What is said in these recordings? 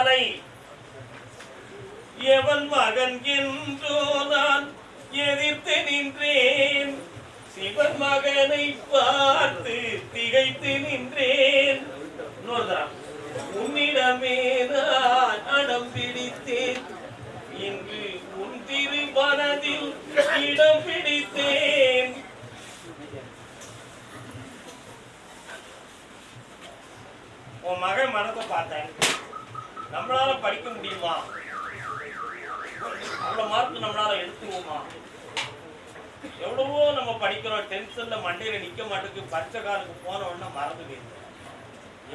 அவனை எவன் மகன் என்றோ நான் எதிர்த்து நின்றேன். சிவன் மகனை பார்த்து திகைத்து நின்றேன். உன்னிடமே நான் அடம் பிடித்தேன். இன்று உன் திரு மனதில் இடம் பிடித்தேன். உன் மகன் மனத்தை பார்த்தேன். நம்மளால படிக்க முடியுமா? அவ்வளவு மார்க் நம்மளால எடுத்துவோமா? எவ்வளவோ நம்ம படிக்கிறோம். டென்ஷன்ல மண்டையில நிக்க மாட்டேங்குது. பச்சை காலுக்கு போன உடனே மறந்து போயிருந்தேன்.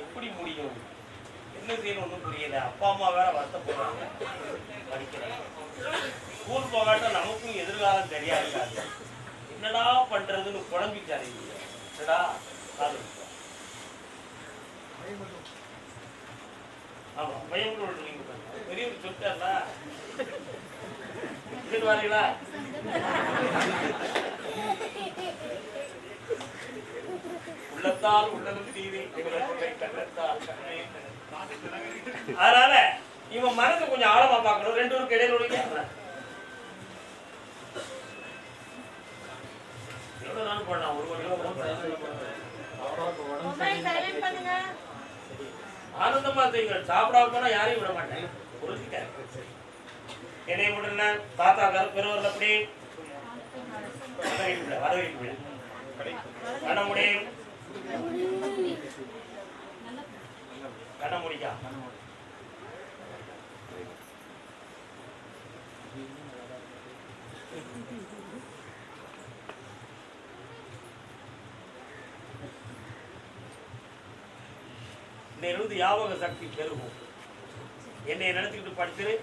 எப்படி முடியும்? என்ன செய்யணும் ஒன்றும் புரியல. அப்பா அம்மா வேற வருத்தப்படுறாங்க. படிக்கிறாங்க. ஸ்கூல் போகாட்ட நமக்கும் எதிர்காலம் தெரியாது. என்னடா பண்றதுன்னு குழம்பிச்சாரு. என்னடா காது ஆமா பையன் பெரியவர் சொல்லிட்டார்ல. இதுக்கு வரீங்களா? உள்ளத்தால் உள்ளதும் தீவி. அதனால இவன் மனசு கொஞ்சம் ஆழமா பார்க்கணும். ரெண்டு பேருக்கு இடையில எவ்வளவு நாள் போடலாம்? ஆனந்தமா செய்யுங்கள். சாப்பிடாம போனா யாரையும் விட மாட்டேன். என்னைய முடியல தாத்தா பெருவர்கள் அப்படி வரவேற்பு கண்ண முடியும். கண்ண முடிக்கா இந்த ஞாபக சக்தி பெருகும். என்னை நினைச்சுக்கிட்டு படிச்சுட்டு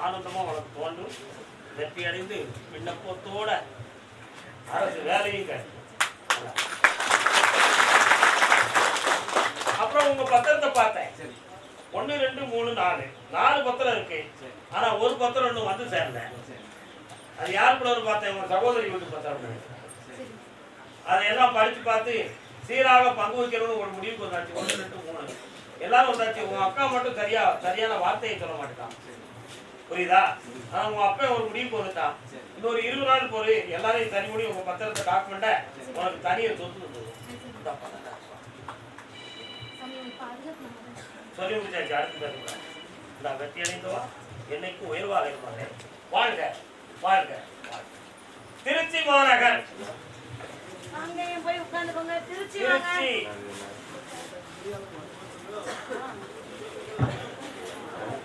ஆனந்தமா உனக்கு தோன்றும். வெற்றி அடைந்து விண்ணப்பத்தோட அரசு வேலையும் கிடைக்கும். அப்புறம் உங்க பத்திரத்தை பார்த்தேன். 1 2 3 4 பத்திரம் இருக்கு. ஆனா ஒரு பத்திரம் ஒண்ணு வந்து சேரல. அது யார் கூட பார்த்தேன்? உங்க சகோதரி வீட்டு பத்திரம். அதையெல்லாம் படிச்சு பார்த்து சீராக பங்கு வைக்கணும்னு ஒரு முடிவுக்கு வந்தாச்சு. 1 2 3 எல்லாரும் வந்தாச்சு. உங்க அக்கா மட்டும் சரியான வார்த்தையை சொல்ல மாட்டான். புரியுதா? ஆனா உங்க அப்பா ஒரு முடிவுக்கு வந்துட்டான். இன்னொரு 20 நாள் போரு எல்லாரையும் தனி முடி உங்க பத்திரத்தை டாக்குமெண்ட உனக்கு தனியை சொத்து சொல்லி முடிச்சாச்சு. அடுத்து நான் வெற்றி அடைந்தவா என்னைக்கு உயர்வாக இருப்பாங்க. வாழ்க வாழ்க. திருச்சி மாநகர் திருச்சி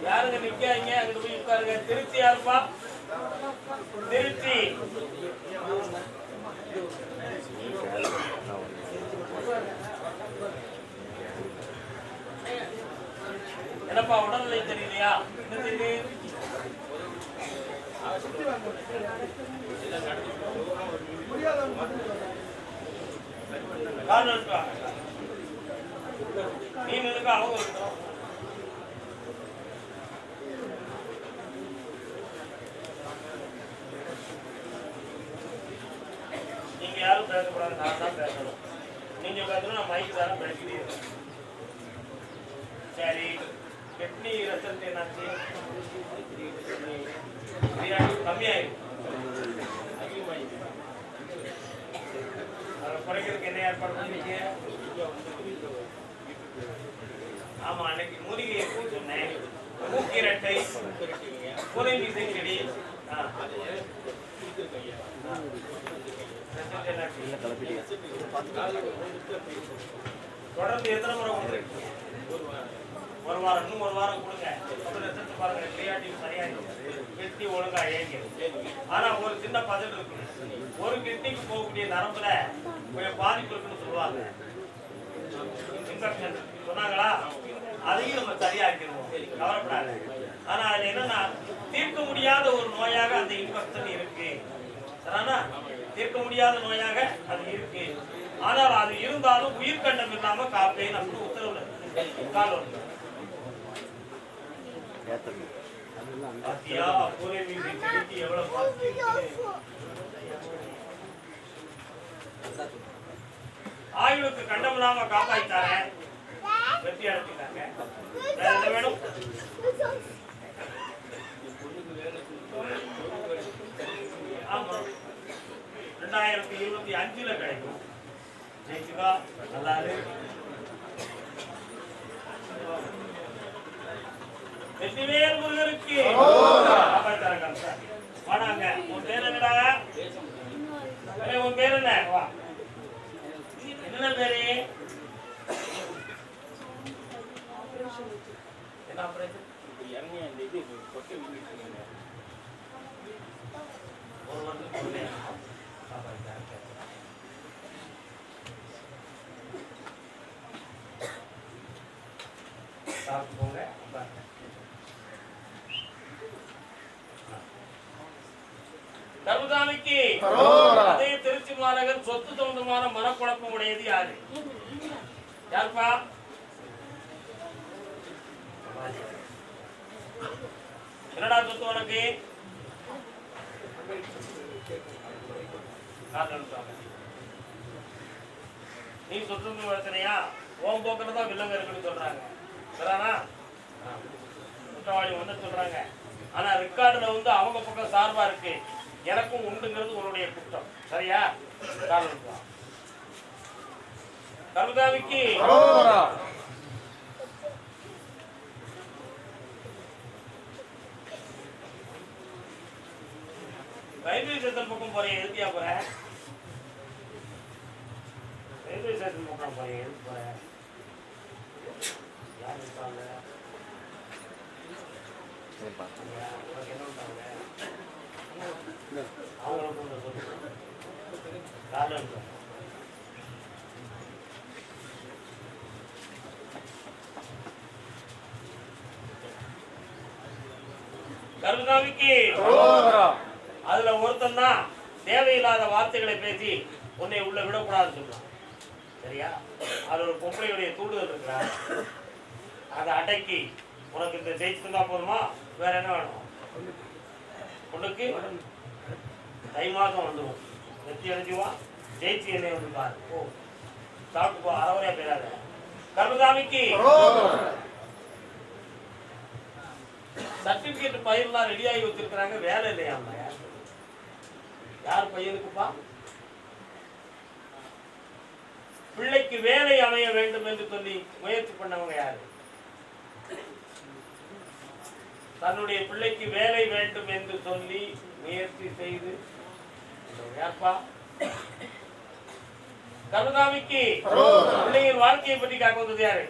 யாருங்க நிக்காங்க? அங்கிட்டு போய் உட்காருங்க. திருச்சி யாருப்பா? திருச்சி என்னப்பா உடல்நிலை தெரியலையா? என்ன தெரியுது? மீன் இருக்கா? அவங்க இருக்கோம். நீங்க யாரும் பேசக்கூடாது. நான் தான் பேசணும். நீங்க பேசணும். நான் மைக் தானே பேசிக்கிட்டே இருக்கேன். சரி, கிட்னி ரத்தத்தை என்னாச்சு? கம்மியாயிருக்கு. அதை குறைக்கிறதுக்கு என்ன ஏற்பாடு பண்ணிருக்கீங்க? ஆமா, அன்னைக்கு மூலிகை சொன்னேன். மூக்கிரட்டை, புனை மீசை செடி. தொடர்ந்து எத்தனை முறை கொடுத்துருக்கீங்க? ஒரு வாரம். இன்னும் ஒரு வாரம் கொடுங்க. பாருங்க, கிரியாட்டின் சரியா கிட்னி ஒழுங்கா இயங்கிறது. ஆனா ஒரு சின்ன பதில் இருக்கு. ஒரு கிட்னிக்கு போகக்கூடிய நரம்புல கொஞ்சம் பாதிப்பு இருக்குன்னு சொல்லுவாங்க. இன்ஃபெக்ஷன் சொன்னாங்களா? அதையும் நம்ம சரியாக்கிடுவோம். கவலைப்படாது. ஆனா அது என்னன்னா தீர்க்க முடியாத ஒரு நோயாக அந்த இன்ஃபெக்ஷன் இருக்கு. சரினா? தீர்க்க முடியாத நோயாக அது இருக்கு. ஆனால் அது இருந்தாலும் உயிர்கண்டம் இல்லாம காப்பேன் அப்படின்னு உத்தரவுல காலம். ஆய்வுக்கு கண்டம் இல்லாம காப்பாற்றாங்க. வெற்றி அடைஞ்சிட்டாங்க. வேணும் 5ல கிடைக்கும். ஜெயிச்சுக்கா நல்லா இருக்கு. வெற்றிவேல் முருகருக்கு வாடாங்க. உன் பேர் என்னடா? உன் பேர் என்ன? வா, என்ன பேரு? என்ன ஆபரேஷன்? ஒரு வருஷத்துக்கு சாப்பிட்டுக்கோங்க. கருதாமிக்கு அதே திருச்சி மாநகர் சொத்து சொந்தமான மனக்குழப்பம் உடையது யாரு? யாருப்பா? என்னடா சொத்து உனக்கு? நீ சொத்து பிரச்சனையா? ஓம் போக்குறதான் வில்லங்க இருக்குன்னு சொல்றாங்க. சரிதானா? குற்றவாளி வந்து சொல்றாங்க. ஆனா ரெக்கார்டுல வந்து அவங்க பக்கம் சார்பா இருக்கு. எனக்கும் உண்டுங்கிறது உன்னுடைய குற்றம். சரியா? கருதாவிக்கு ரயில்வே ஸ்டேஷன் பக்கம் போறேன். எதுக்கியா போற? ரயில்வே ஸ்டேஷன் பக்கம் போறேன். எதுக்கு போற? யார் இருப்பாங்க? கருதாவிக்கு அதுல ஒருத்தன் தான் தேவையில்லாத வார்த்தைகளை பேசி உன்னை உள்ள விடக்கூடாதுன்னு சொல்லலாம். சரியா? அது ஒரு பொம்பளையுடைய தூண்டுதல் இருக்கிறா. அதை அடக்கி உனக்கு இந்த ஜெயிச்சு தான் போதுமா? வேற என்ன வேணும்? உனக்கு தை மாதம் வந்துடும். வெற்றி அடைஞ்சுவா. ஜெயிச்சு என்னை வந்து பாரு. ஓ, சாப்பிட்டு போ. அறவரையா பேராத. கருதாமிக்கு சர்டிபிகேட் பையன்லாம் ரெடியாகி வச்சிருக்கிறாங்க. வேலை இல்லையாமா? யார் பையனுக்குப்பா? பிள்ளைக்கு வேலை அமைய வேண்டும் என்று சொல்லி முயற்சி பண்ணவங்க யாரு? தன்னுடைய பிள்ளைக்கு வேலை வேண்டும் என்று சொல்லி முயற்சி செய்து யார்ப்பா? கருதாமிக்கு பிள்ளையின் வாழ்க்கையை பற்றி காக்க வந்தது யாரு?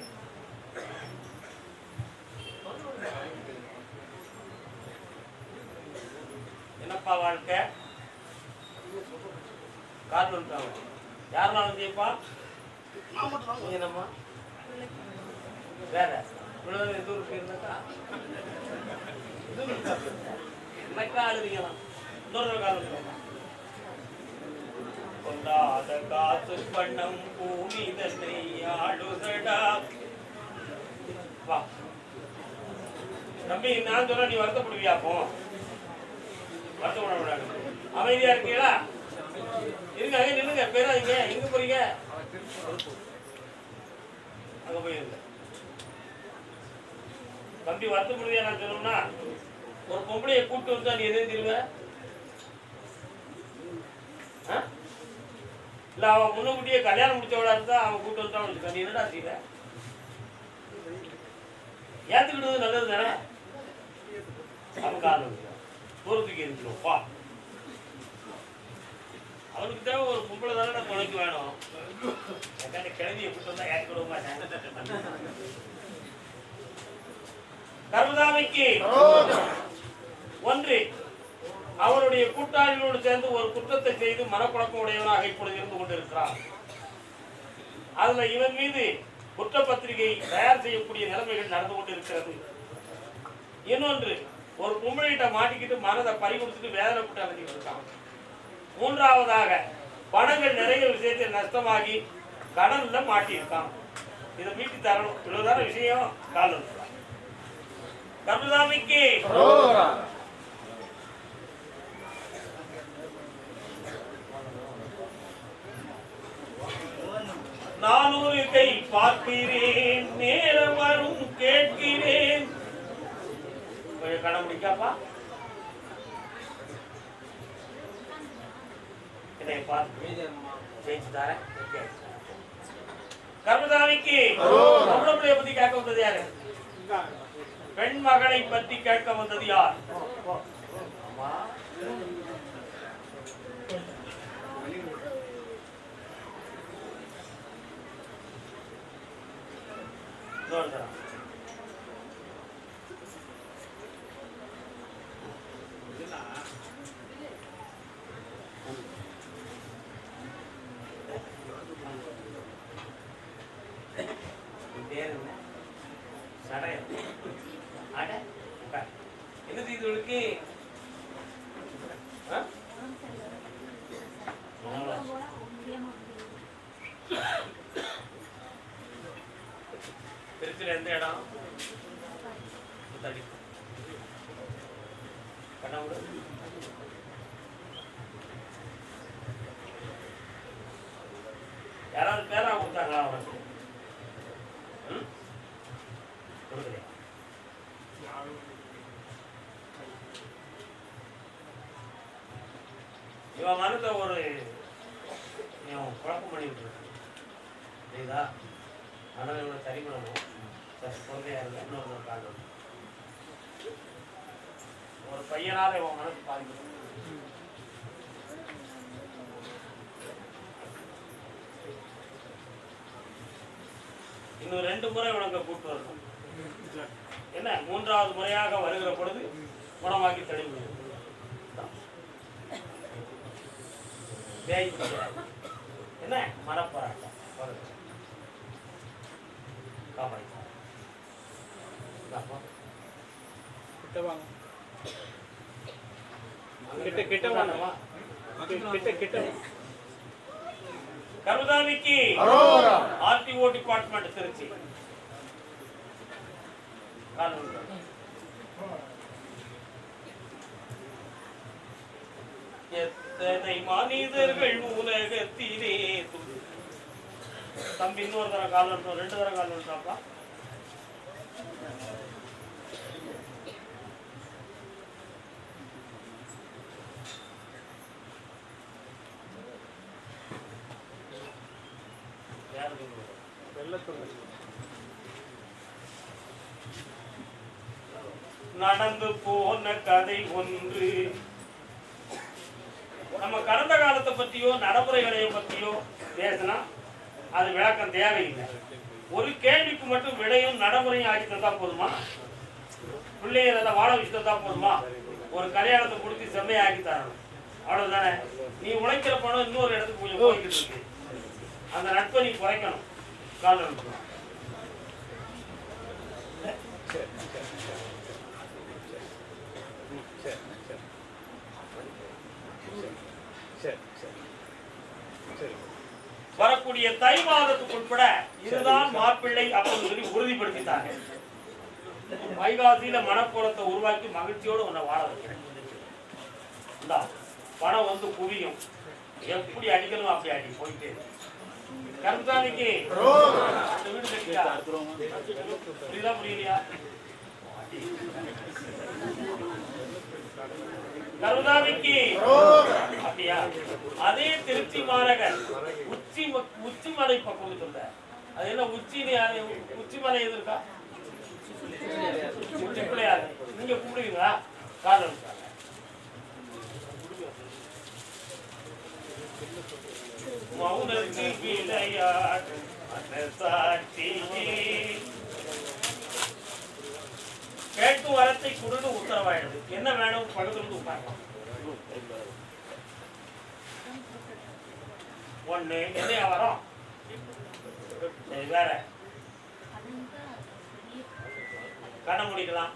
என்னப்பா வாழ்க்கை? காரணம் யாரெல்லாம் வந்தியப்பா? என்னம்மா வேற எந்த ஊருக்கு இருந்தாக்கா அழுதிக்கலாம். இன்னொரு காலம் கொண்டாத காசு பண்ணம் பூமி தன்னை ஆடுதடா. வா தம்பி, நான் சொல்ல நீ வருத்தப்படுவியாப்போ? வருத்தப்பட விடாது. அமைதியா இருக்கீங்களா? இருங்க, அங்கே நில்லுங்க. பேராதீங்க. எங்க போறீங்க? அங்க போயிருங்க. தம்பி வருத்தப்படுவியா? நான் சொல்லணும்னா ஒரு பொம்பளையை கூப்பிட்டு வந்தா நீ எதுவும் தெரியுவ? இல்ல அவன் முன்னூட்டியே கல்யாணம் முடிச்சவளா இருந்தா அவன் கூப்பிட்டு வந்தா நீ என்னடா செய்வ? ஏத்துக்கிடுவது நல்லது தானே? அவன் தூரத்துக்கு இருக்கணும். பா, அவனுக்கு தேவை ஒரு பொம்பளை தானே துணைக்கு வேணும். கிழவியை கூப்பிட்டு வந்தா ஏற்றுக்கிட மாட்டேன். கருதாமைக்கு ஒன்று, அவருடைய கூட்டாளிகளோடு சேர்ந்து ஒரு குற்றத்தை செய்து மனக்குழப்பம் உடையவனாக இப்பொழுது இருந்து கொண்டிருக்கிறார். அதுல இவன் மீது குற்றப்பத்திரிகை தயார் செய்யக்கூடிய நிலைமைகள் நடந்து கொண்டிருக்கிறது. இன்னொன்று, ஒரு பொம்பளைகிட்ட மாட்டிக்கிட்டு மனதை பறிகொடுத்துட்டு வேதனைப்பட்டு அடைஞ்சிட்டு இருக்கான். மூன்றாவதாக, பணங்கள் நிறைய விஷயத்தில் நஷ்டமாகி கடன்ல மாட்டியிருக்கான். இதை மீட்டி தரணும். இவ்வளவுதான விஷயம். காலம் கருதாமிக்கு 400 கை பார்க்கிறேன், நேரம் வரும் கேட்கிறேன். கொஞ்சம் கடன் முடிக்காப்பா. என்னை பார்த்து ஜெயிச்சு தரேன். கர்மதாமிக்கு கௌரவனை பத்தி கேட்க வந்தது யாரு? பெண் மகளை பற்றி கேட்க வந்தது யார்? என்ன செய்தவளுக்கு திருச்சியில எந்த இடம்? யாராவது பேரா கொடுத்தாங்களா அவனுக்கு? கொடுக்கலையா? இவன் மனத்தை ஒரு குழப்பம் பண்ணிட்டு இருக்கு. சரிதா? ஆனால் இவனை சரி பண்ணணும். குழந்தையா இருந்த இன்னொரு காரணம் ஒரு பையனால இவன் மனசு பாதிக்கணும். இன்னும் 2 முறை உனக்கு கூட்டு வரணும். என்ன 3வது முறையாக வருகிற பொழுது குணமாக்கி தெளிவு என்ன மனப்போராட்டம் கருதாமிக்கு ஆர்டிஓ டிபார்ட்மெண்ட் திருச்சி. எத்தனை மனிதர்கள் உலகத்திலே தம்பி இன்னொரு தர கால் வருஷம் 2 தர கால் வருஷாப்பா. நடந்து போன கதை ஒன்று. நம்ம கடந்த காலத்தை பத்தியோ நடைமுறைகளை பத்தியோ பேசினா அது விளக்கம் தேவையில்லை. ஒரு கேள்விக்கு மட்டும் விடையும் நடைமுறையும் ஆக்கி தந்தா போதுமா? பிள்ளைகளை வாழ வச்சு தந்தா போதுமா? ஒரு கல்யாணத்தை கொடுத்து செம்மையாக்கி தரணும், அவ்வளவுதானே. நீ உழைக்கிற பணம் இன்னொரு இடத்துக்கு கொஞ்சம் போய்கிட்டு இருக்கு. அந்த நட்பை நீ குறைக்கணும். காலம் வரக்கூடிய தை மாதத்துக்கு உட்பட இதுதான் மாப்பிள்ளை அப்படின்னு சொல்லி உறுதிப்படுத்திட்டாங்க. வைகாசியில மனப்புறத்தை உருவாக்கி மகிழ்ச்சியோடு உன்னை வாழ வைக்கிறேன். பணம் வந்து குவியும். எப்படி அடிக்கணும் அப்படி அடி போயிட்டே. கருத்தானிக்கு வீடு கட்டியா புரியுதா புரியலையா? கருதாமிக்கு அப்படியா? அதே திருச்சி மாநகர் உச்சிமலை பக்கம் சொல்ற. அது என்ன உச்சிமலை எது இருக்கா? பிள்ளையாரு நீங்க கூப்பிடுவீங்களா? காரணம் மௌனத்தில் விளையாடு கேட்டு வரத்தை கொடுத்து உத்தரவாயிடுது. என்ன வேணும்? படுக்கிறது உட்காரலாம். ஒண்ணு என்ன வரும்? சரி, வேற கண்ண முடிக்கலாம்.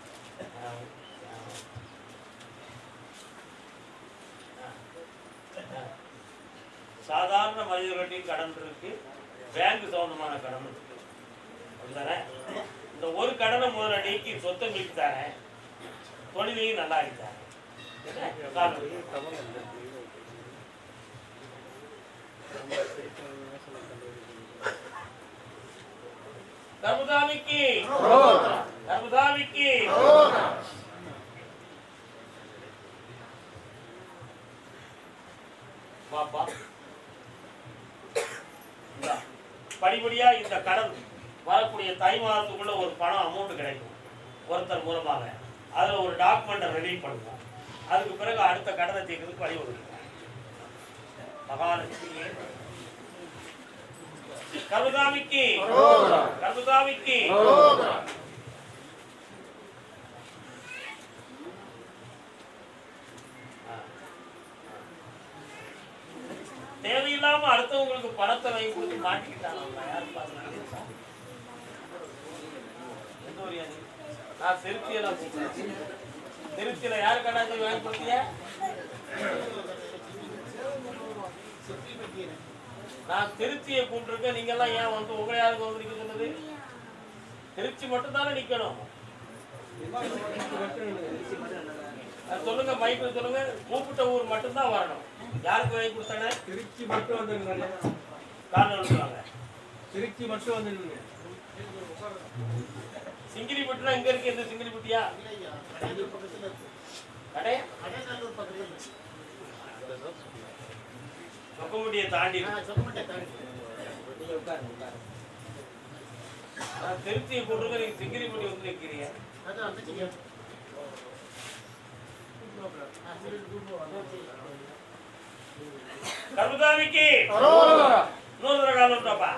சாதாரண மனிதர்களையும் கடன் இருக்கு, பேங்க் சம்பந்தமான கடன் இருக்கு. அப்படிதானே? இந்த ஒரு கடனை முதல்ல நீக்கி சொத்தை மீட்டாங்க, தொழிலையும் நல்லா ஆகிட்டாங்க. கர்மதாமிக்கு பாப்பா படிப்படியா இந்த கடன் வரக்கூடிய தை மாதத்துக்குள்ள ஒரு பணம் அமௌண்ட் கிடைக்கும் ஒருத்தர் மூலமாக. அதுல ஒரு டாக்குமெண்ட்டை ரெடி பண்ணுவோம். அதுக்கு பிறகு அடுத்த கடனை தீர்க்கிறதுக்கு வழி ஒதுக்குவோம். மகாலட்சுமி கருதாமிக்கு கருதாமிக்கு தேவையில்லாம அடுத்தவங்களுக்கு பணத்தை வாங்கி கொடுத்து மாட்டிக்கிட்டாங்க. யாரு பாருங்க, நான் திருச்சியில யாரு கடாச்சி வாங்கி கொடுத்தீங்க? நான் திருச்சியை கூப்பிட்டுருக்கேன். நீங்க எல்லாம் ஏன் வந்து உங்களை யாருக்கு வந்து நிக்க சொன்னது? திருச்சி மட்டும் தானே நிக்கணும். சொல்லுங்க, மைக்கில் சொல்லுங்க. கூப்பிட்ட ஊர் மட்டும்தான் வரணும். யாருக்கு வாங்கி கொடுத்தாங்க? திருச்சி மட்டும் வந்துருங்க. திருச்சி மட்டும் வந்துருங்க. சிங்கிரிப்பட்டினா இங்க இருக்கு. எந்த சிங்கிரிப்பட்டியா? சொக்கமுட்டியை தாண்டி திருச்சியை போட்டுருக்க. நீங்க சிங்கிரிப்பட்டி வந்து நிற்கிறீங்க. கருதாமிக்கு இன்னொரு காலம் பாப்பா.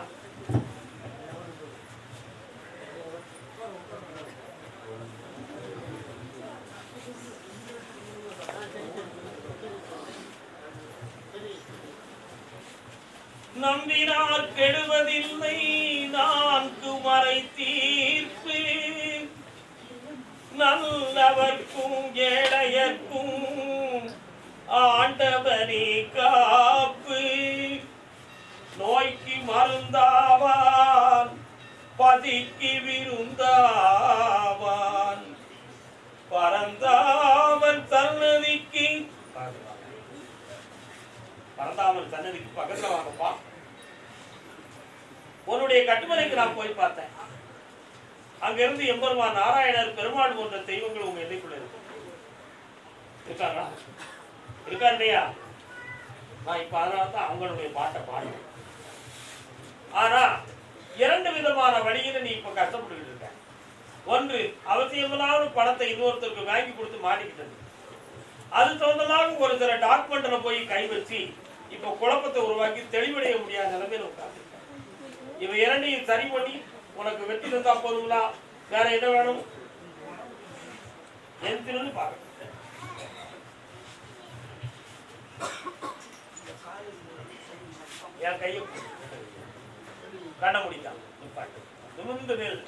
நம்பினார் கெடுவதில்லை நான்கு மறை தீர்ப்பு, நல்லவர்க்கும் ஏழையர்க்கும் ஆண்டவனே காப்பு. நோய்க்கு மருந்தாவான், பதிக்கு விருந்தாவான், பரந்தாமன் சன்னதிக்கு பரந்தாமன் சன்னதிக்கு பக்கத்துல வாங்கப்பா. உன்னுடைய கட்டுமலைக்கு நான் போய் பார்த்தேன். அங்கிருந்து எம்பெருமான் நாராயணர், பெருமாள் போன்ற தெய்வங்கள் உங்க எல்லைக்குள்ள இருக்கு. இருக்காங்களா? இருக்கா இல்லையா? நான் இப்ப அதனால்தான் அவங்களுடைய பாட்டை பாடுவேன். ஆனா 2 விதமான வழியில நீ இப்ப கஷ்டப்பட்டு இருக்க. ஒன்று, அவசியமில்லாத பணத்தை இன்னொருத்தருக்கு வாங்கி கொடுத்து மாட்டிக்கிட்டது. அது சொந்தமாக ஒரு சில டாக்குமெண்ட்ல போய் கை வச்சு இப்ப குழப்பத்தை உருவாக்கி தெளிவடைய முடியாத நிலைமையில உட்கார்ந்து. இவ 2ஐயும் சரி பண்ணி உனக்கு வெற்றி தந்தா போதுங்களா? வேற என்ன வேணும்? எந்திரன்னு பாருங்க. என் கையை கண்ண முடிக்கலாம். நிமிர்ந்து மேல்.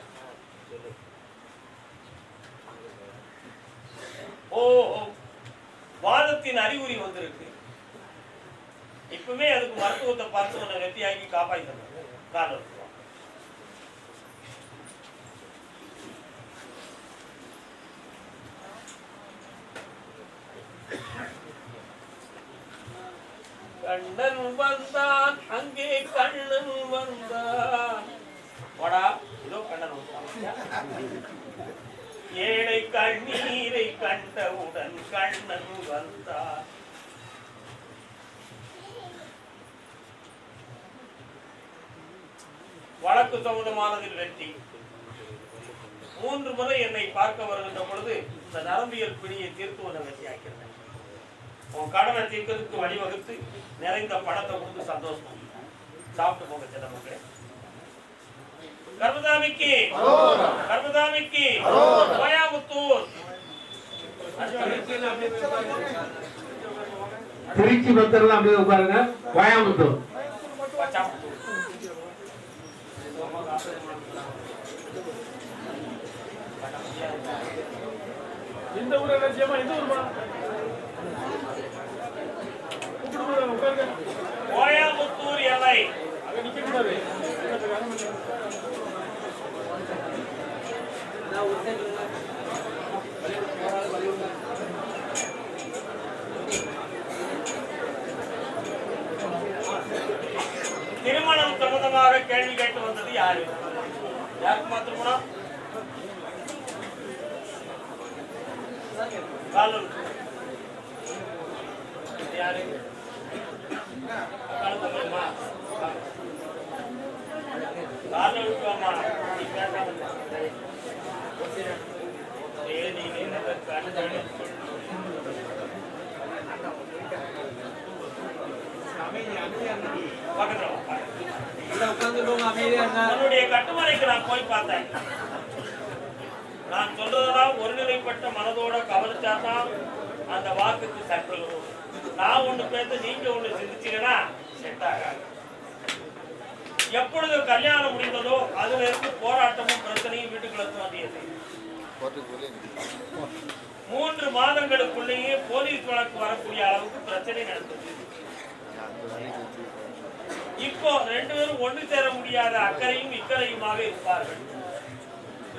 ஓ, வாதத்தின் அறிகுறி வந்திருக்கு. இப்பவே அதுக்கு மருத்துவத்தை பார்த்து உன்னை வெற்றியாக்கி காப்பாற்றி காலம். கண்ணன் வந்தான், அங்கே கண்ணன் வந்தான். வாடா, இதோ கண்ணன் வந்தான். ஏழை கண்ணீரை கண்டவுடன் கண்ணன் வந்தான். வழக்கு சம்பந்தமானதில் வெற்றி. 3 முறை என்னை பார்க்க வருகின்ற பொழுது இந்த நரம்பியல் பிணியை தீர்த்து உன்னை வெற்றியாக்கிறேன். உன் கடனை தீர்க்கிறதுக்கு வழிவகுத்து நிறைந்த பணத்தை கொடுத்து சந்தோஷமா சாப்பிட்டு போங்க சின்ன மக்களே. கர்மதாமிக்கு கர்மதாமிக்கு கோயம்புத்தூர் திருச்சி பக்தர்கள் அப்படியே உட்காருங்க. கோயம்புத்தூர் இந்த ஊர் லட்சியமா? இந்த ஊர்மா? கோயம்புத்தூர் எல்லை அங்க நிக்கிறாரு. திருமணம் சம்பந்தமாக கேள்வி கேட்டு வந்தது யாரு? யாருக்குமா திருமணம்? யாரு? காலை விட்டுவாமா நீ பேசாம என்னுடைய கட்டுமனைக்கு நான் போய் பார்த்தேன். நான் சொல்றதெல்லாம் ஒருநிலைப்பட்ட மனதோட கவனிச்சாதான் அந்த வாக்குக்கு சற்று வரும். நான் ஒண்ணு பேச நீங்க ஒண்ணு சிந்திச்சீங்கன்னா செட் ஆகாது. எப்பொழுது கல்யாணம் முடிந்ததோ அதுல இருந்து போராட்டமும் பிரச்சனையும் வீட்டுக்குள்ள தோன்றியது. 3 மாதங்களுக்குள்ளேயே போலீஸ் வழக்கு வரக்கூடிய அளவுக்கு பிரச்சனை நடந்தது. இப்போ 2 பேரும் ஒன்று சேர முடியாத அக்கறையும் இக்கறையுமாக இருப்பார்கள்.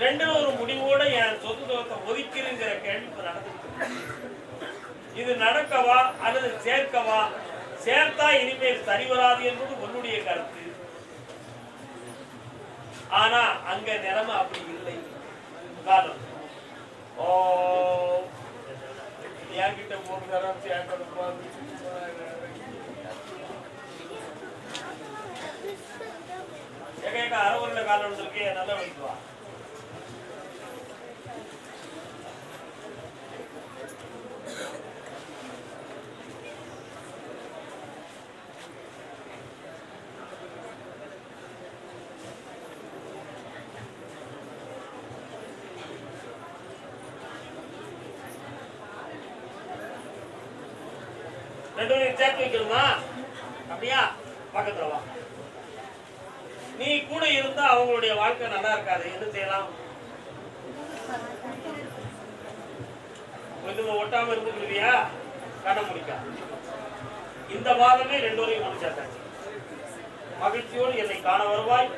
2 ஒரு முடிவோட என் சொத்து சொத்தை ஒதுக்கிருங்கிற கேள்வி நடந்துட்டு இது நடக்கவா அல்லது சேர்க்கவா, சேர்த்தா இனிமேல் சரி வராது என்பது உன்னுடைய கருத்து. ஆனா அங்க நிலைமை அப்படி இல்லை. காலம் ஓ என்கிட்ட போகிறோம் சேர்க்கணும். அரவூர்ல காலம் வந்திருக்கு, நல்லா வைக்குவா. சேர்த்து வைக்கணுமா? அப்படியா? பக்கத்துல வா. நீ கூட இருந்தா அவங்களுடைய வாழ்க்கை நல்லா இருக்காது. என்ன செய்யலாம்? ஒட்டாம இருந்துக்கிறியா? கண்ண முடிக்கா. இந்த மாதமே 2 வரையும் ஒன்று சேர்த்தாச்சு. மகிழ்ச்சியோடு என்னை காண வருவாய்,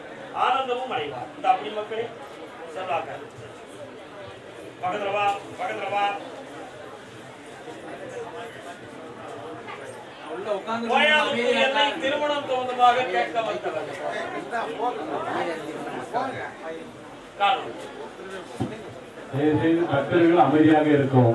ஆனந்தமும் அடைவார். இந்த அப்படி மக்களே செல்வாக்க. பக்கத்துல வா, பக்கத்துல வா. என்னை திருமணம் தோன்றதாக கேட்க வந்தவர். பக்தர்கள் அமைதியாக இருக்கும்.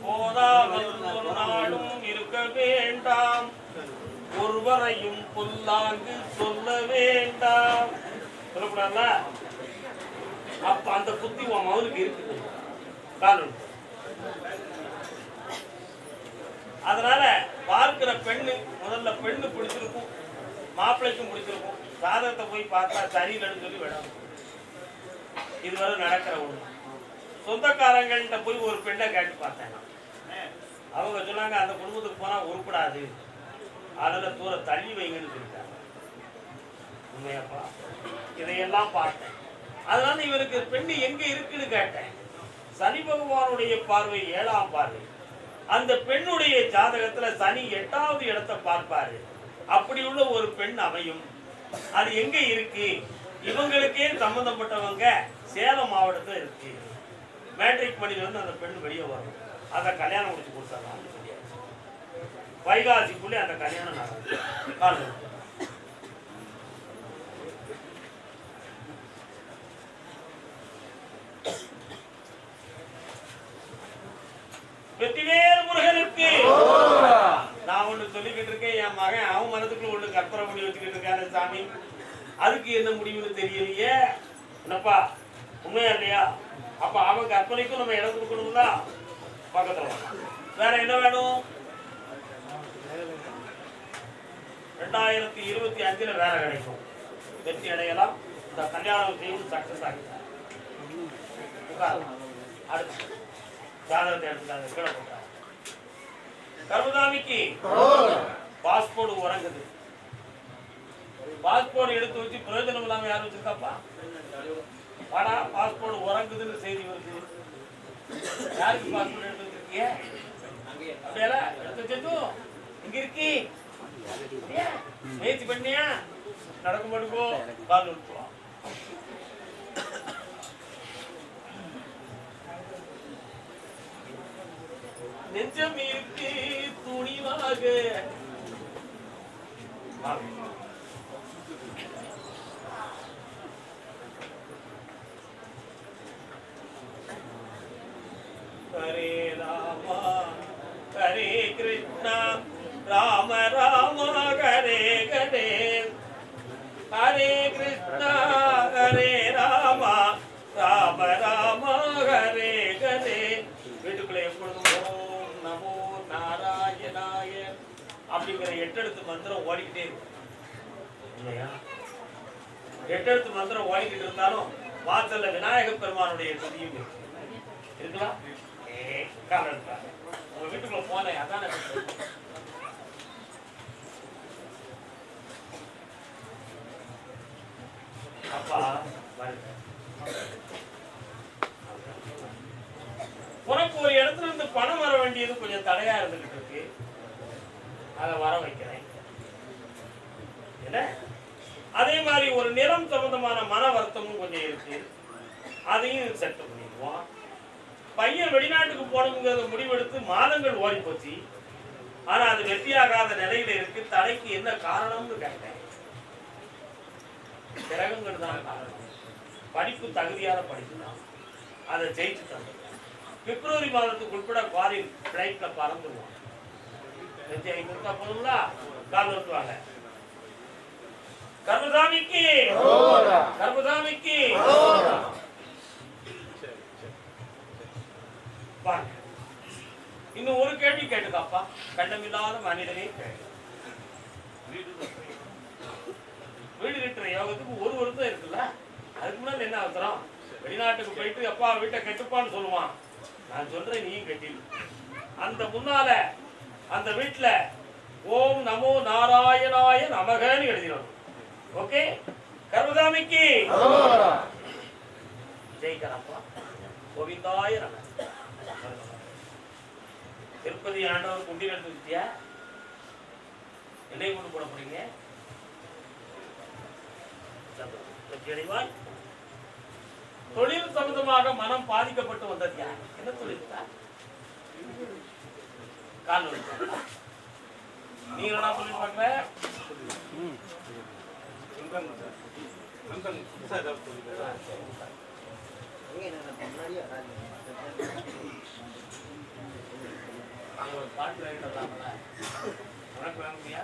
போதாமல் ஒரு நாளும் இருக்க வேண்டாம், ஒருவரையும் புல்லாங்கு சொல்ல வேண்டாம். சொல்லக்கூடாதுல? அப்ப அந்த புத்தி உன் மகனுக்கு இருக்குது. அதனால பார்க்கிற பெண்ணு முதல்ல பெண்ணு பிடிச்சிருக்கும், மாப்பிள்ளைக்கும் பிடிச்சிருக்கும். சாதகத்தை போய் பார்த்தா சரியில்லைன்னு சொல்லி விடணும். இதுவரை நடக்கிற ஒண்ணு. சொந்தக்காரங்கள்ட்ட போய் ஒரு பெண்ணை கேட்டு பார்த்தேன். அவங்க சொன்னாங்க அந்த குடும்பத்துக்கு போனா உருப்படாது, அதனால தூர தள்ளி வைங்கன்னு சொல்லிட்டாங்க. உண்மையாப்பா? இதையெல்லாம் பார்த்தேன். அதனால இவருக்கு பெண்ணு எங்க இருக்குன்னு கேட்டேன். சனி பகவானுடைய பார்வை 7ஆம் பார்வை. அந்த பெண்ணுடைய ஜாதகத்துல சனி 8வது இடத்தை பார்ப்பாரு. அப்படி உள்ள ஒரு பெண் அமையும். அது எங்க இருக்கு? இவங்களுக்கே சம்பந்தப்பட்டவங்க சேலம் மாவட்டத்துல இருக்கு. மேட்ரிக் பண்ணில வந்து அந்த பெண் வெளியே வரும். அதை கல்யாணம் முடிச்சு கொடுத்தாங்க. வைகாசிக்குள்ளே அந்த கல்யாணம் நடக்கும். வெற்றிவேல் முருகனுக்கு நான் ஒண்ணு சொல்லிக்கிட்டு இருக்கேன். என் மகன் அவன் மனதுக்குள்ள ஒண்ணு கற்பனை பண்ணி வச்சுக்கிட்டு இருக்காரு சாமி. அதுக்கு என்ன முடிவுன்னு தெரியலையே. என்னப்பா உண்மையா இல்லையா? அப்ப அவன் கற்பனைக்கும் நம்ம இடம் கொடுக்கணும்ல. பக்கத்துல வேற என்ன வேணும்? 2025 வேற கிடைக்கும். வெற்றி அடையலாம். இந்த கல்யாணம் செய்து சக்சஸ் ஆகிட்டார். அடுத்து ஜாதகத்தை எடுத்துட்டாங்க, கீழே போட்டாங்க. கருமசாமிக்கு பாஸ்போர்ட் உறங்குது. பாஸ்போர்ட் எடுத்து வச்சு பிரயோஜனம் இல்லாம யாரும் வச்சிருக்காப்பா? வாடா, பாஸ்போர்ட் உறங்குதுன்னு செய்தி வருது. யாருக்கு பாஸ்போர்ட் எடுத்து வச்சிருக்கீங்க? அப்படியா எடுத்து வச்சு இங்க இருக்கி முயற்சி பண்ணியா? நடக்க மாட்டுக்கோ, கால் விட்டுருவான். நெஞ்சம் இருக்கு துணிவாக. ஹரே ராமா ஹரே அப்படிங்கிற 8 எழுத்து மந்திரம் ஓடிக்கிட்டே இருக்கும் இல்லையா? 8 எழுத்து மந்திரம் ஓடிக்கிட்டு இருந்தாலும் வாசல்ல விநாயக பெருமானுடைய துதியும் இருக்கலாம். உங்க வீட்டுக்குள்ள போனேன், அதான அப்பா உனக்கு ஒரு இடத்துல இருந்து பணம் வர வேண்டியது கொஞ்சம் தடையா இருந்துகிட்டு இருக்கு, அதை வர வைக்கிறேன். என்ன அதே மாதிரி ஒரு நிலம் சம்பந்தமான மன வருத்தமும் கொஞ்சம் இருக்கு, அதையும் செட் பண்ணிடுவோம். பையன் வெளிநாட்டுக்கு போகணுங்கிறத முடிவெடுத்து மாதங்கள் ஓடி போச்சு, ஆனா அது வெற்றியாகாத நிலையில இருக்கு. தடைக்கு என்ன காரணம்னு கேட்டேன். கிரகங்கள் தான் காரணம். படிப்பு தகுதியான படிப்பு தான், அதை ஜெயிச்சு தந்தது. பிப்ரவரி மாதத்துக்கு உட்பட ஃபாரின் பிளைட்ல பறந்துருவான். 500 போதுங்களா? கால் வருவாங்க. கர்மசாமிக்கு கர்மசாமிக்கு இன்னும் ஒரு கேள்வி கேட்டுக்காப்பா. கண்டமில்லாத மனிதனே கேள்வி. வீடு கட்டுற யோகத்துக்கு ஒரு வருஷம் இருக்குல்ல, அதுக்கு முன்னாடி என்ன அவசரம்? வெளிநாட்டுக்கு போயிட்டு அப்பா வீட்டை கட்டுப்பான்னு சொல்லுவான். நான் சொல்றேன், நீயும் கட்டிடு. அந்த முன்னால அந்த வீட்டுல ஓம் நமோ நாராயணாய நமகன்னு எழுதிடணும். ஓகே? கர்மசாமிக்கு ஜெயிக்கிறப்பா. கோவிந்தாய நம. திருப்பதி ஆண்டவர் குண்டி எடுத்து வச்சியா? என்னை கொண்டு போட போறீங்க? தொழில் சம்பந்தமாக மனம் பாதிக்கப்பட்டு வந்தது யார்? என்ன தொழில்? கால் நீங்க என்ன தொழில் பார்க்கல? பாட்டு உனக்கு வாங்கியா?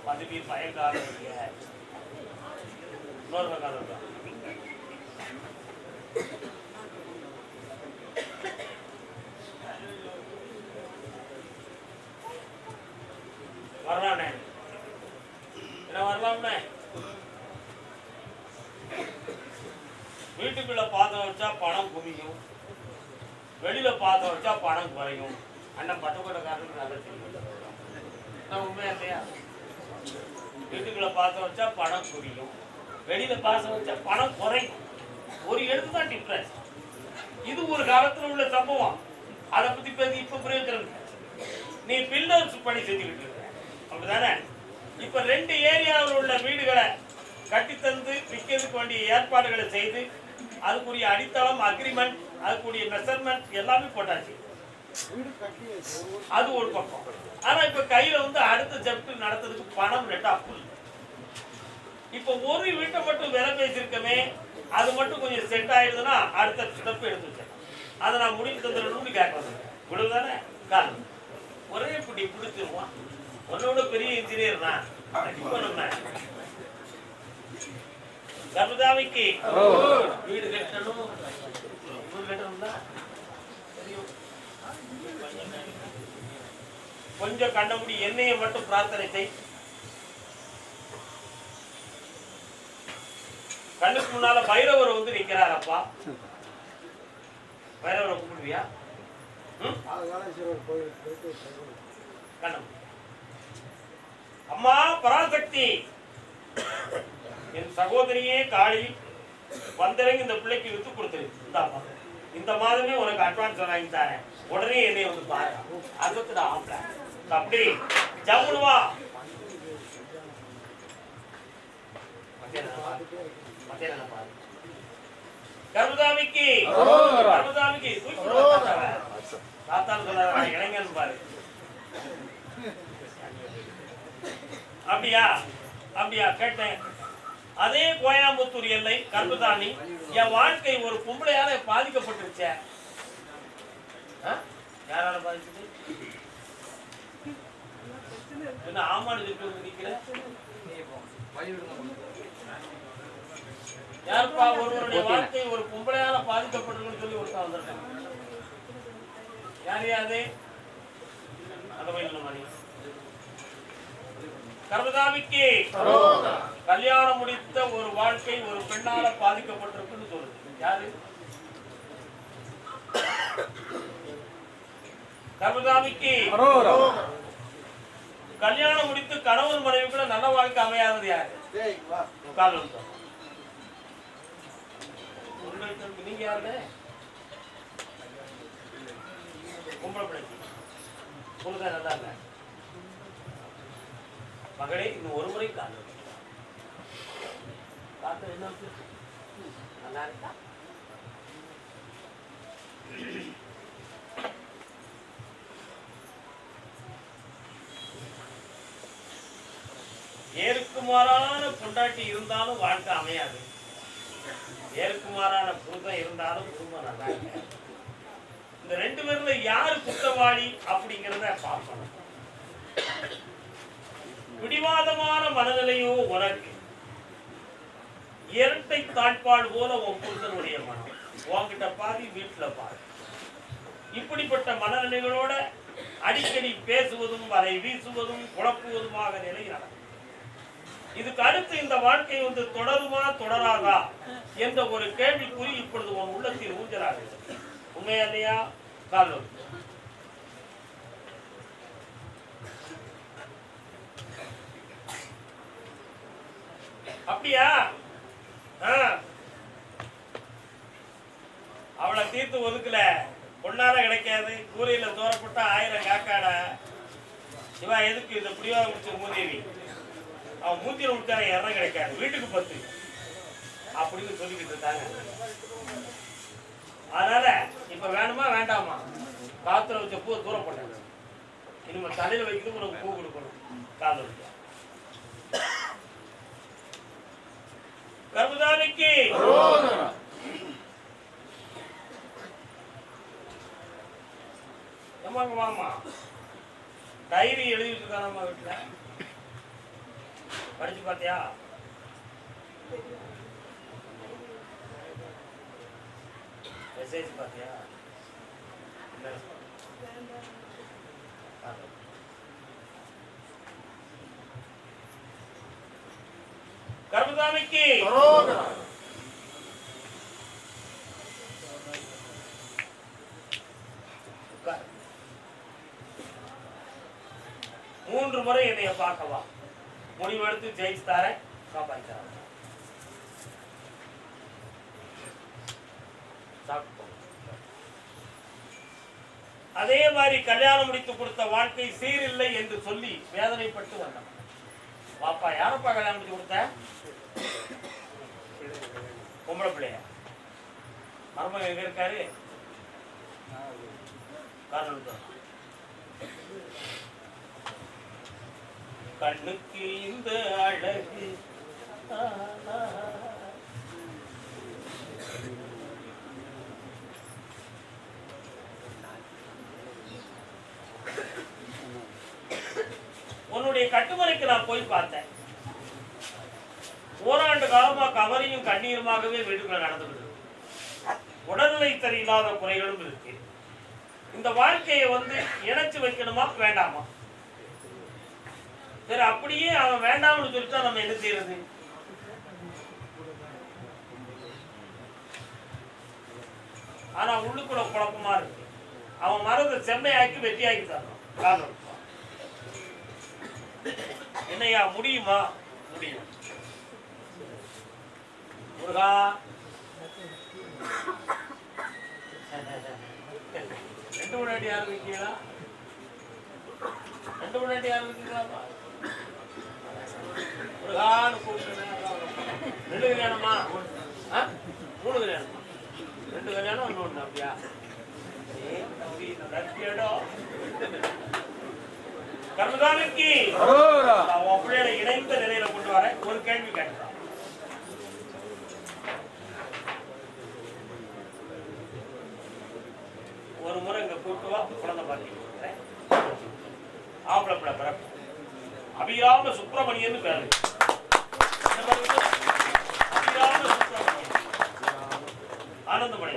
பதவி பயங்கால இன்னொரு காலம் வரலானே என்ன வரலாம்னே. வீட்டுக்குள்ள பாத்திரம் வச்சா பணம் குமியும், வெளியில பாத்திரம் வச்சா பணம் குறையும். அண்ணன் பட்டுக்கோட்டைக்காரனுக்கு நல்லா தெரியும். உண்மையா இல்லையா? வீட்டுக்குள்ள பாத்திரம் வச்சா பணம் குறையும், வெளியில பாசம் வச்சா பணம் குறையும். ஒரு எழுத்து தான் டிஃபரன்ஸ். இது ஒரு காலத்துல உள்ள சம்பவம். அதை பத்தி பேசி இப்ப பிரயோஜனம். நீ பில்லர்ஸ் பணி செஞ்சுக்கிட்டு இருக்க, அப்படிதானே? இப்ப 2 ஏரியாவில் உள்ள வீடுகளை கட்டித்தந்து விற்கிறதுக்கு வேண்டிய ஏற்பாடுகளை செய்து அதுக்குரிய அடித்தளம், அக்ரிமெண்ட், அதுக்குரிய மெஷர்மெண்ட் எல்லாமே போட்டாச்சு. அது ஒரு பக்கம். ஆனா இப்ப கையில அடுத்த செப்ட் நடத்துறதுக்கு பணம் நெட்டா புல். இப்ப ஒரு வீட்டை மட்டும் விலை பேசியிருக்கமே, அது மட்டும் கொஞ்சம் செட் ஆயிடுதுன்னா அடுத்த ஸ்டெப் எடுத்து வச்சேன். அதை நான் முடிவு தந்துடணும்னு கேட்கறது இவ்வளவுதானே காரணம். ஒரே பிடி பிடிச்சிருவான். உன்னோட பெரிய இன்ஜினியர் தான். கர்மசாமிக்கு வீடு கட்டணும், வீடு கட்டணும்னா கொஞ்சம் கண்டபடி என்னைய மட்டும் பிரார்த்தனை செய். கண்ணுக்கு முன்னால பைரவர் நிக்கிறார். அப்பா பைரவரை கூப்பிடுவியா? அம்மா பராசக்தி, என் சகோதரியே காளி, வந்திறங்கி இந்த பிள்ளைக்கு வித்து கொடுத்துரு. இந்த மாதமே உனக்கு அட்வான்ஸ் வாங்கி தரேன், உடனே என்னை பாரு. அதுக்கு ஆம்பளை அப்படி ஜம்முனுவா. கர்மசாமிக்கு கர்மசாமிக்கு தாத்தான்னு சொன்னார இளைஞன் பாரு. அப்படியா அப்படியா கேட்டேன். அதே கோயம்புத்தூர் எல்லை கர்மசாமி, என் வாழ்க்கை ஒரு பொம்பளையால பாதிக்கப்பட்டிருச்ச. யாரால பாதிச்சது? என்ன ஆமான்னு சொல்லிட்டு நிக்கிற? யாருப்பா ஒருவருடைய வாழ்க்கை ஒரு பொம்பளையால பாதிக்கப்பட்டிருக்குன்னு சொல்லி ஒருத்தன் வந்திருக்கான். யாரையாது அந்த கோயில் மாதிரி கர்மதாமிக்கு கல்யாணம் முடித்த ஒரு வாழ்க்கை ஒரு பெண்ணால பாதிக்கப்பட்டிருக்குன்னு சொல்லுது. யாரு? கர்மதாமிக்கு கல்யாணம் முடித்து கணவன் மனைவி கூட நல்ல வாழ்க்கை அமையாதது யாரு? நீங்க யாரு? பொம்பளை பிள்ளைக்கு பொழுது நல்லா இல்ல மகளே, இன்னும் ஒரு முறை காத்து என்ன நல்லா இருக்கா? ஏற்குமாறான பொண்டாட்டி இருந்தாலும் வாழ்க்கை அமையாது. ஏற்குமாறான புருஷன் இருந்தாலும் குடும்பம் நல்லா இருக்காது. இந்த ரெண்டு பேர்ல யாரு குற்றவாளி அப்படிங்கிறத பார்க்கணும். பிடிவாதமான மனநிலையோ உனக்கு, இரட்டை தாழ்பாடு போல உன் புருஷனுடைய மனம், உன்கிட்ட பாதி வீட்டுல பாதி. இப்படிப்பட்ட மனநிலைகளோட அடிக்கடி பேசுவதும் வரை வீசுவதும் குழப்புவதுமாக நிலை நடக்கும். இதுக்கு அடுத்து இந்த வாழ்க்கை வந்து தொடருமா தொடராதா என்ற ஒரு கேள்விக்குறி இப்பொழுது உன் உள்ளத்தில் ஊஞ்சலாக. உண்மையா இல்லையா? காலம் அப்படியா? அவளை தீர்த்து ஒதுக்கல, பொண்ணால கிடைக்காது. கூரையில தோறப்பட்ட 1000 காக்காட இவா எதுக்கு இந்த புடிவாத முடிச்ச மூதேவி? அவன் மூத்தியில முடிச்சான இறம் கிடைக்காது, வீட்டுக்கு 10 அப்படின்னு சொல்லிக்கிட்டு இருக்காங்க. அதனால இப்ப வேணுமா வேண்டாமா? காத்துல வச்ச பூ தூரம் போட்டாங்க. இனிமே தலையில வைக்கிறது உனக்கு பூ கொடுக்கணும். காதல் வச்சா கர்மதாமிக்கு மாமா டைரி எழுதிட்டு இருக்கானம்மா வீட்டுல. படிச்சு பாத்தியா? மெசேஜ் பாத்தியா? கர்மதாமிக்கு மூன்று முறை என்னைய பார்க்கவா, முடிவெடுத்து ஜெயிச்சு தாரேன், காப்பாற்ற. அதே மாதிரி கல்யாணம் முடித்து கொடுத்த வாழ்க்கை சீரில்லை என்று சொல்லி வேதனைப்பட்டு வந்தான். பாப்பா யாரப்பா கல்யாணம் முடிச்சு கொடுத்த? பொம்பளை பிள்ளைய. மருமகன் எங்க இருக்காரு? கண்ணுக்கு இந்த அழகு உன்னுடைய கட்டுமறைக்கு நான் போய் பார்த்தேன். ஓராண்டு காலமா கவரியும் கண்ணீருமாகவே வீட்டுக்குள்ள நடந்துவிடுது. உடல்நிலை சரியில்லாத குறைகளும் இருக்கு. இந்த வாழ்க்கையை வந்து இணைச்சு வைக்கணுமா வேண்டாமா? சரி, அப்படியே அவன் வேண்டாம்னு சொல்லிட்டா நம்ம என்ன செய்யறது? ஆனா உள்ளுக்குள்ள குழப்பமா இருக்கு. அவன் மரத்தை செம்மையாக்கி வெட்டியாக்கி தரணும். காரணம் என்னையா முடியுமா? முடியும். முருகா, ரெண்டு முன்னாடி யாரும் இருக்கீங்களா? ரெண்டு முன்னாடி யாரும் இருக்கீங்களா? முருகான்னு கூப்பிட்டு 2 கல்யாணமா? 3 கல்யாணமா? 2 கல்யாணம் 1 ஒண்ணு. அப்படியா? கர்மதாமிக்கு அப்படியே இணைந்த நிலையில கொண்டு வர ஒரு கேள்வி கேட்கிறான். ஒரு முறை இங்க கூட்டு வா, குழந்தை பாத்தி ஆம்பளை பிள்ளை பிறப்பு. அபிராம சுப்பிரமணியன் பேரு. அபிராம சுப்பிரமணியன் ஆனந்தமணி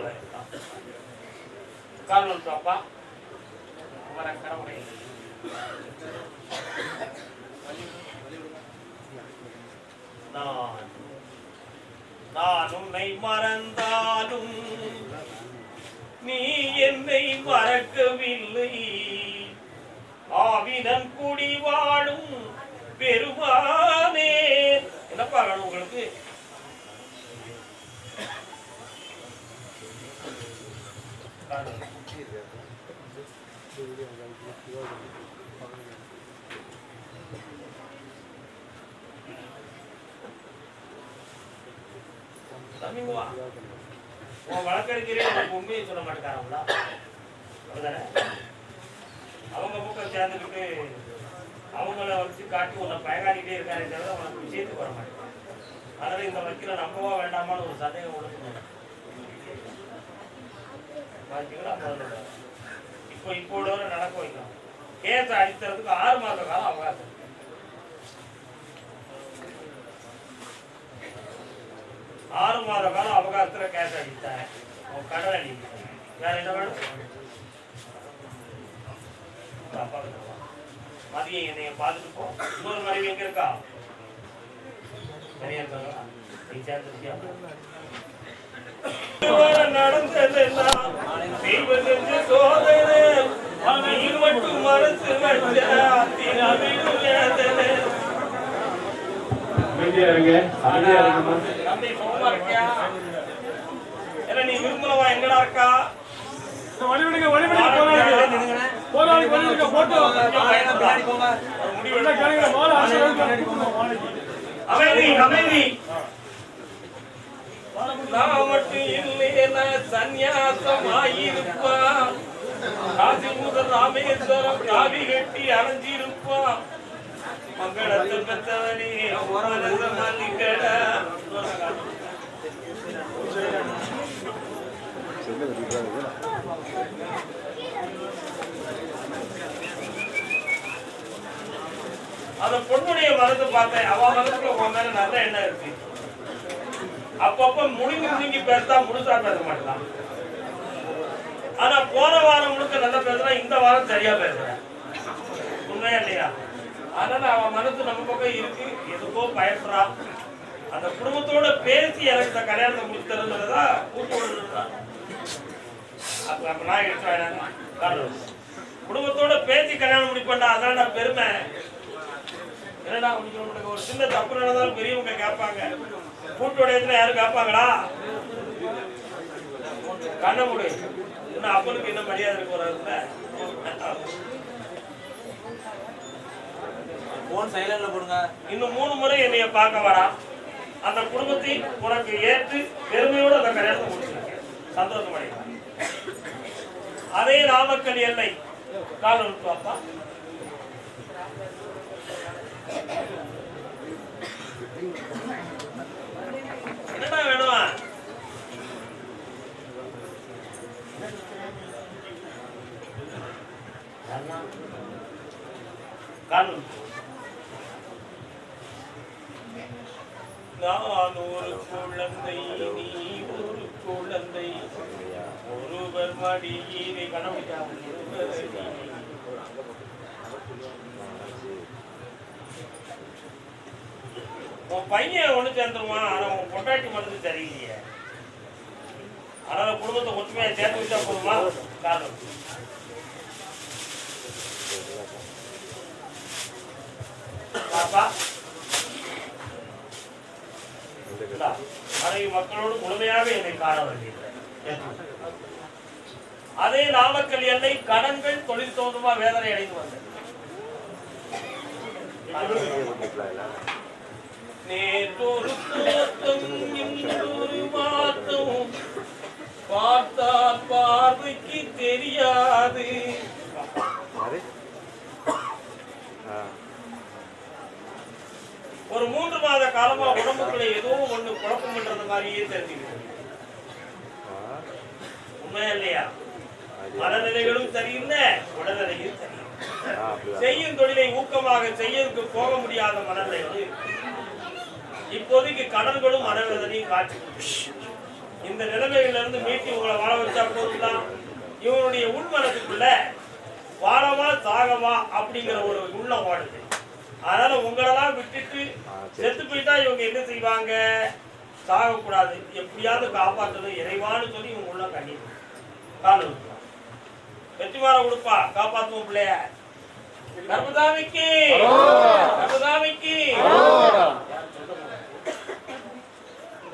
காரணம் அப்பா வர கடவுளே. நான் உன்னை மறந்தாலும் நீ என்னை மறக்கவில்லை. ஆவினன் குடி வாழும் பெருமானே. என்னப்பா வேணும் உங்களுக்கு? வழக்கறிஞரே உண்மையை சொல்ல மாட்டேங்கிறாங்களா? அவங்க பக்கம் சேர்ந்துக்கிட்டு அவங்கள வச்சு காட்டி உன்னை பயகாடிக்கிட்டே இருக்காரே தவிர அவனுக்கு விஷயத்துக்கு வர மாட்டேன். அதனால இந்த வக்கீல நம்பவா வேண்டாமான்னு ஒரு சந்தேகம் உள்ள இப்போ நடக்க வைக்கலாம். கேஸ அடித்தறதுக்கு 6 மாத காலம் அவகாசம். 6 மாத காலம் அவகாசத்துல கேஸ் அடித்தார். கடல் அடித்தார். வேற என்ன வேணும்? மதியம் என்னைய பார்த்துட்டு போ. இன்னொரு மனைவி எங்க இருக்கா? சரியா இருக்காங்களா? நீ சேர்ந்துருக்கியா? நடந்ததெல்லாம் செய்வதென்று சோதனை நீ மட்டும் மனசு வச்ச தம்பி சோமா இருக்கியா? ஏன்னா நீ விரும்பலவா எங்கடா இருக்கா? அமைதி அமைதி. நான் மட்டும் இல்லைன்னா சந்நியாசமாயிருப்பான். காசி முதல் ராமேஸ்வரம் காவி கட்டி அணைஞ்சிருப்பான். மங்களத்தை பெற்றவனே மாளிகடா. அந்த பொண்ணுடைய மனத்தை பார்த்தேன். அவ மனசுல உன் மேல நல்ல எண்ணம் இருக்கு. அப்பப்ப முழுங்கி பேசா முழுசா பேச மாட்டான். ஆனா போன வாரம் முழுக்க நல்லா பேசுறான், இந்த வாரம் சரியா பேசுறேன். உண்மையா இல்லையா? அதனால அவன் மனசு நம்ம பக்கம் இருக்கு. எதுக்கோ பயப்படுறான். அந்த குடும்பத்தோட பேசி எனக்கு இந்த கல்யாணத்தை முடிச்சுறதுன்றதா கூப்பிடுறான். அப்ப நான் எடுத்து குடும்பத்தோட பேசி கல்யாணம் முடிப்பேன்டா. அதான் பெருமை. என்னடா உனக்கு ஒரு சின்ன தப்பு நடந்தாலும் பெரியவங்க கேட்பாங்க. கூட்டுடையத்துல யாரும் கேட்பாங்களா? கண்ண முடி. இன்னும் அப்பனுக்கு என்ன மரியாதை இருக்கு? ஒரு இன்னும் 3 முறை என்னைய பார்க்க வரா. அந்த குடும்பத்தை உனக்கு ஏற்று பெருமையோடு அந்த கல்யாணத்தை முடிச்சிருக்கேன். சந்தோஷம் அடைகிறான். அதே நாமக்கல் எல்லை காலம் பாப்பா. என்னடா வேணுமா? காணும். நான் ஒரு குழந்தை, நீ ஒரு குழந்தை, ஒருவர் மடியினை கணவன் உன் பையன் ஒண்ணு சேர்ந்துருவான். ஆனா உன் பொட்டாட்டி மனசு சரியில்லையே. அதனால குடும்பத்தை ஒற்றுமையா சேர்த்து வச்சா போதுமா? காரணம் பாப்பா மனைவி மக்களோடு முழுமையாக என்னை காண வேண்டியது. அதே நாமக்கல் எல்லை கடன்கள் தொழில் தோதுமா வேதனை அடைந்து வந்தது. நேற்றொரு தோட்டம் இன்னொரு மாற்றம் பார்த்தால் பார்வைக்கு தெரியாது. ஒரு 3 மாத காலமா உடம்புக்குள்ள ஏதோ ஒண்ணு குழப்பம் பண்றது மாதிரியே தெரிஞ்சுக்கிட்டு. உண்மையா இல்லையா? மனநிலைகளும் சரியில்லை, உடல்நிலையும் சரியில்லை. செய்யும் தொழிலை ஊக்கமாக செய்யறதுக்கு போக முடியாத மனநிலைகளும் இப்போதைக்கு கடன்களும் மனவேதனையும் காட்சி. இந்த நிலைமையில இருந்து மீட்டி உங்களை வாழ வச்சா போதுதான். இவனுடைய உள்மனத்துக்குள்ள வாழவா சாகவா அப்படிங்கிற ஒரு உள்ளம் ஓடுது. அதனால உங்களெல்லாம் விட்டுட்டு செத்து போயிட்டா இவங்க என்ன செய்வாங்க? சாகக்கூடாது, எப்படியாவது காப்பாற்றணும் இறைவான்னு சொல்லி இவங்க உள்ள கண்டிப்பா கால் வைக்கலாம். வெற்றிமாற கொடுப்பா, காப்பாற்றுவோம் பிள்ளைய. கர்மதாமிக்கு கர்மதாமிக்கு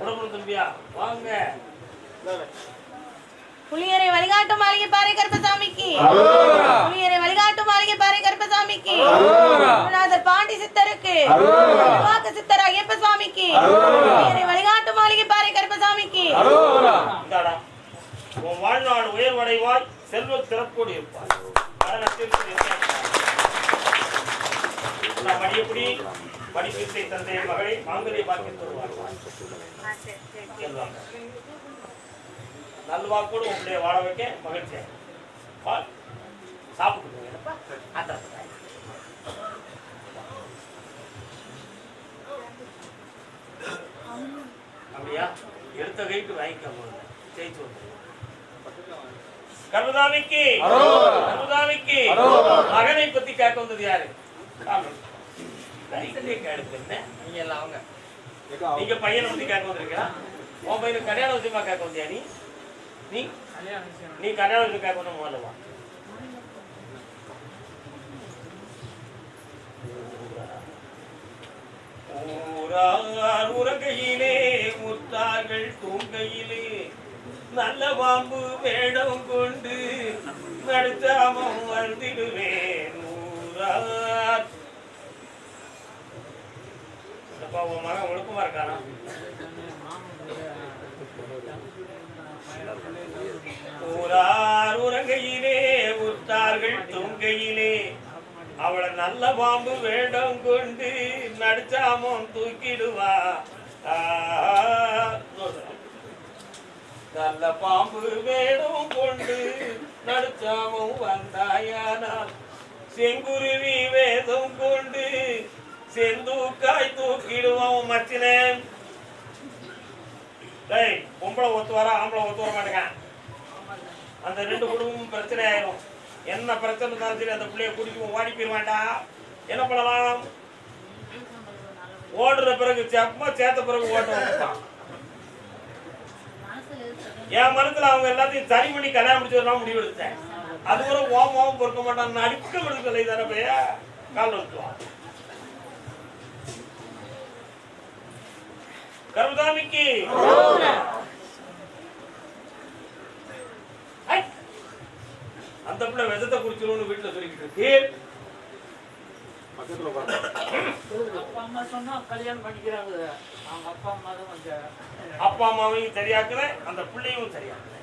உடம்பு தம்பியா வாங்க. புளியரை வழிகாட்டு மாளிகை பாறை கருப்பசாமிக்கு புளியரை வழிகாட்டு மாளிகை பாறை கருப்பசாமிக்கு குருநாதர் பாண்டி சித்தருக்கு வாக்கு சித்தர் ஐயப்ப சுவாமிக்கு புளியரை வழிகாட்டு மாளிகை பாறை கருப்பசாமிக்கு. இந்தாடா, உன் வாழ்நாடு உயர்வடைவாய், செல்வ சிறப்போடு இருப்பாய். மடியப்படி மடிப்பீட்டை தந்தை மகளை மாங்கலிய பாக்கியம் தருவார். நல்வாக்கோடு உங்களுடைய வாழ வைக்க மகிழ்ச்சியா சாப்பிட்டு அப்படியா? எடுத்த கைக்கு வாங்கிக்க போகுது ஜெயிச்சு வந்து. கர்மதாமிக்கு கர்மதாமிக்கு மகனை பத்தி கேட்க வந்தது யாரு? நீங்க பையனை பத்தி கேட்க வந்திருக்கா? உன் பையனுக்கு கல்யாண விஷயமா கேட்க வந்தியா? நீ நீ கல்யாண விஷயம் கேட்க வந்த முதல்லவா? ஊரார் உறங்கையிலே முத்தார்கள் தூங்கையிலே நல்ல பாம்பு வேடம் கொண்டு நடுத்தாமம் வந்துடுவேன். ஊரார் உன் மகன் ஒழுக்கமா இருக்கானா? ஊரார் உறங்கையிலே உத்தார்கள் தூங்கையிலே அவளை நல்ல பாம்பு வேடம் கொண்டு நடிச்சாமம் தூக்கிடுவா. நல்ல பாம்பு வேடம் கொண்டு நடிச்சாமம் வந்தாயானால் செங்குருவி வேதம் கொண்டு செந்தூக்காய் தூக்கிடுவான். மச்சினே பொம்பளை ஒத்து வர ஆம்பளை ஒத்து வர மாட்டேங்க. அந்த ரெண்டு குடும்பமும் பிரச்சனை ஆயிரும். என்ன பிரச்சனை இருந்தாலும் சரி அந்த பிள்ளைய கூட்டிட்டு ஓடி போயிருவாண்டா. என்ன பண்ணலாம்? ஓடுற பிறகு செப்பமா சேர்த்த பிறகு ஓட்டம். என் மனசுல அவங்க எல்லாத்தையும் சரி பண்ணி கல்யாணம் முடிச்சு முடிவு எடுத்தேன். அது கூட ஓமாவும் பொறுக்க மாட்டான். அடிக்க விடுதலை தானே பைய கால் வச்சுவான். கர்மதாமிக்கு அந்த பிள்ளை விஷத்தை குடிச்சிரும்னு வீட்டுல சொல்லிக்கிட்டு இருக்கு. அப்பா அம்மா சொன்னா கல்யாணம் பண்ணிக்கிறாங்க. அவங்க அப்பா அம்மா தான் அப்பா அம்மாவையும் சரியாக்குற, அந்த பிள்ளையும் சரியாக்குற.